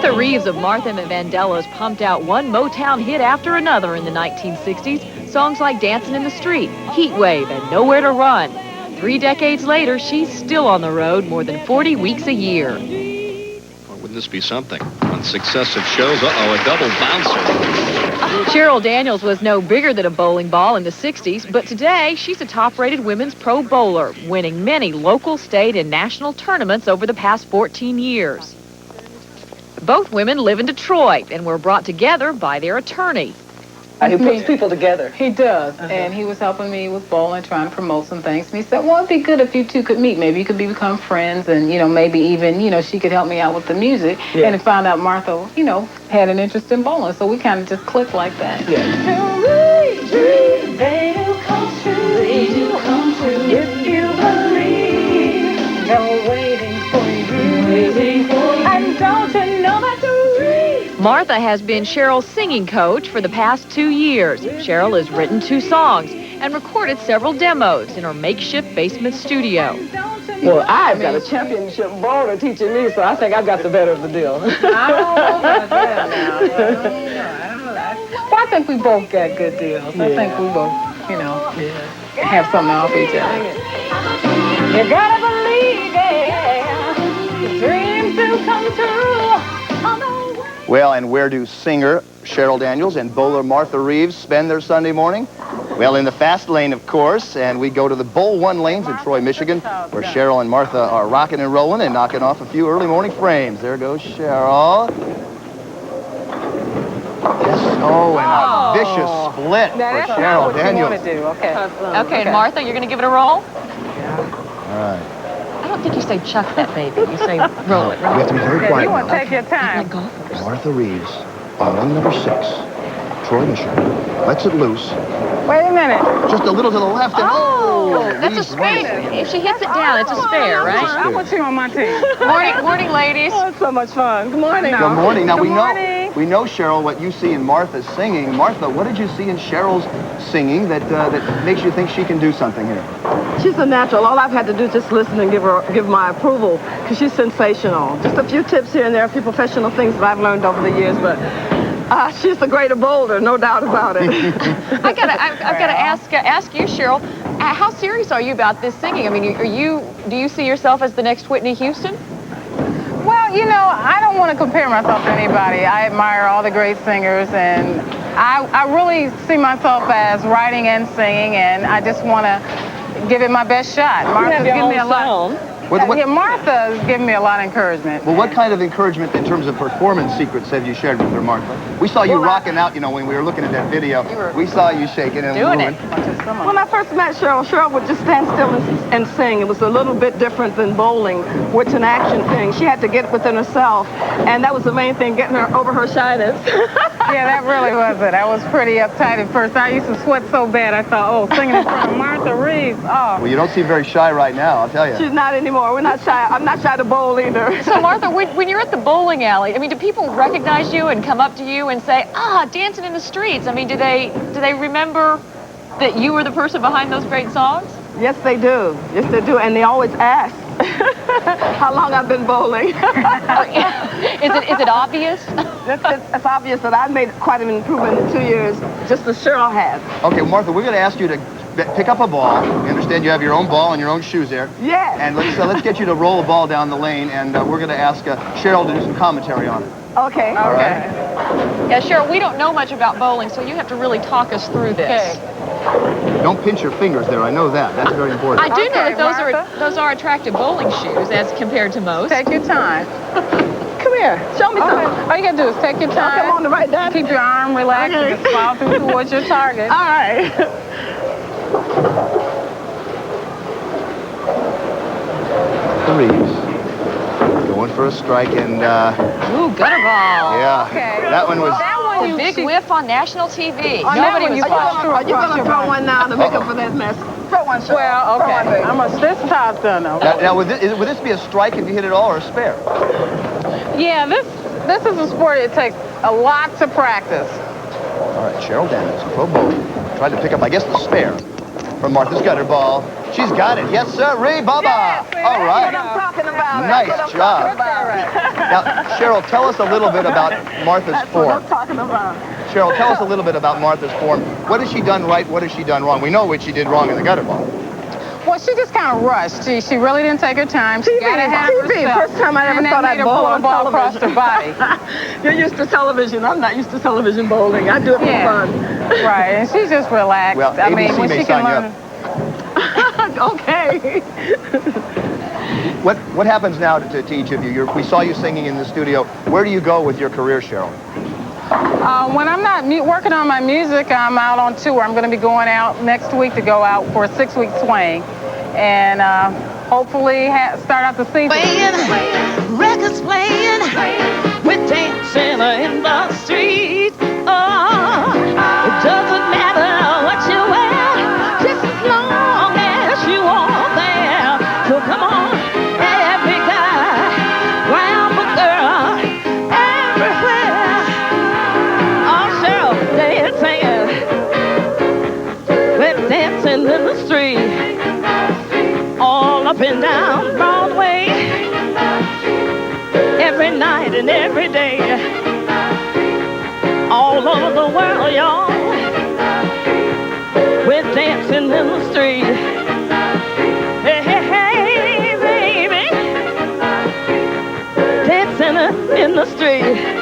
Martha Reeves of Martha and the Vandellas pumped out one Motown hit after another in the 1960s. Songs like Dancing in the Street, Heat Wave, and Nowhere to Run. 3 decades later, she's still on the road more than 40 weeks a year. Well, wouldn't this be something? On successive shows, a double bouncer. Cheryl Daniels was no bigger than a bowling ball in the 60s, but today she's a top-rated women's pro bowler, winning many local, state, and national tournaments over the past 14 years. Both women live in Detroit and were brought together by their attorney. He puts people together. He does, and he was helping me with bowling, trying to promote some things. And he said, well, it'd be good if you two could meet. Maybe you could become friends, and, maybe even, she could help me out with the music. Yeah. And I found out Martha, had an interest in bowling, so we kind of just clicked like that. Yeah. They do come true. They do come true. If you believe, they're waiting for you. Waiting for you. And don't you know that Martha has been Cheryl's singing coach for the past 2 years. Cheryl has written 2 songs and recorded several demos in her makeshift basement studio. Well, I've got a championship bowler teaching me, so I think I've got the better of the deal. I don't know about that now. Well, I think we both got good deals. Yeah. I think we both, have something to offer each other. You gotta believe it. The dreams do come true. Well, and where do singer Cheryl Daniels and bowler Martha Reeves spend their Sunday morning? Well, in the fast lane, of course, and we go to the Bowl 1 lanes in Troy, Michigan, where Cheryl and Martha are rocking and rolling and knocking off a few early morning frames. There goes Cheryl. Yes, and a vicious split for Cheryl Daniels. What you want to do. Okay, and Martha, you're going to give it a roll? Yeah. All right. I don't think you say chuck that baby. You say roll it, right? We have to be very quiet. You want to take your time. Martha Reeves on lane number 6, Troy, Michigan. Lets it loose. Wait a minute. Just a little to the left. And that's a spare. If she hits it down, it's a spare, right? I want you on my team. Morning, ladies. Oh, it's so much fun. Good morning. Good morning. Now, Good we morning. know, Cheryl, what you see in Martha's singing. Martha, what did you see in Cheryl's singing that makes you think she can do something here? She's a natural. All I've had to do is just listen and give my approval, because she's sensational. Just a few tips here and there, a few professional things that I've learned over the years, but she's the greater bowler, no doubt about it. I've got to ask you, Cheryl, how serious are you about this singing? I mean, do you see yourself as the next Whitney Houston? Well, I don't want to compare myself to anybody. I admire all the great singers, and I really see myself as writing and singing, and I just want to give it my best shot. Martha's given me a lot. Martha's given me a lot of encouragement. Well, what kind of encouragement in terms of performance secrets have you shared with her, Martha? We saw you rocking out, when we were looking at that video. We saw you shaking and moving. When I first met Cheryl would just stand still and sing. It was a little bit different than bowling, which is an action thing. She had to get within herself, and that was the main thing, getting her over her shyness. Yeah, that really was it. I was pretty uptight at first. I used to sweat so bad, I thought, singing in front of Martha Reeves. Oh. Well, you don't seem very shy right now, I'll tell you. She's not anymore. We're not shy. I'm not shy to bowl either. So, Martha, when you're at the bowling alley, I mean, do people recognize you and come up to you and say, Dancing in the Streets? I mean, do they remember that you were the person behind those great songs? Yes, they do. Yes, they do. And they always ask how long I've been bowling. Is it obvious? It's obvious that I've made quite an improvement in 2 years, just as Cheryl has. Okay, Martha, we're going to ask you to pick up a ball. We understand you have your own ball and your own shoes there. Yes. And let's get you to roll a ball down the lane, and we're going to ask Cheryl to do some commentary on it. Okay. All right. Yeah, Cheryl, we don't know much about bowling, so you have to really talk us through this. Okay. Don't pinch your fingers there. I know that. That's very important. I do know that those are attractive bowling shoes as compared to most. Take your time. Come here. Show me something. All you got to do is take your time. Come on the right down. Keep your arm relaxed and just follow through towards your target. All right. Reeves going for a strike, and gutter ball. Yeah. Okay. That one was the big whiff on national TV. Nobody was watching. Are you going to throw one now to make up for that mess? Throw one, Cheryl. Well, okay. This time's done, though. now would this be a strike if you hit it all, or a spare? Yeah, this is a sport it takes a lot to practice. All right, Cheryl Daniels, pro bowler, tried to pick up, I guess, the spare from Martha's gutter ball. She's got it. Yes, sir. Bubba. Yes, All right. That's what I'm talking about. Nice That's what I'm job. talking about. Now, Cheryl, tell us a little bit about Martha's That's what form. I'm talking about. Cheryl, tell us a little bit about Martha's form. What has she done right? What has she done wrong? We know what she did wrong in the gutter ball. Well, she just kind of rushed. She really didn't take her time. She got ahead of herself. First time I ever thought I'd bowl on ball across television. her body. You're used to television. I'm not used to television bowling. I do it for fun. Right, and she just relaxed. Well, I mean, ABC when may she sign can you learn. up. Okay. What happens now to each of you? We saw you singing in the studio. Where do you go with your career, Cheryl? When I'm not working on my music, I'm out on tour. I'm going to be going out next week to go out for a 6-week swing. And hopefully start out the season. Records playing, with dancing in the street. Oh, it doesn't matter what you wear, just as long as you are there. So come on, every guy, round the girl, everywhere. Oh, Cheryl, dancing, we're dancing in the street. All up and down Broadway, every night and every day, all over the world, y'all, we're dancing in the street. Hey, hey, hey, baby, dancing in the street.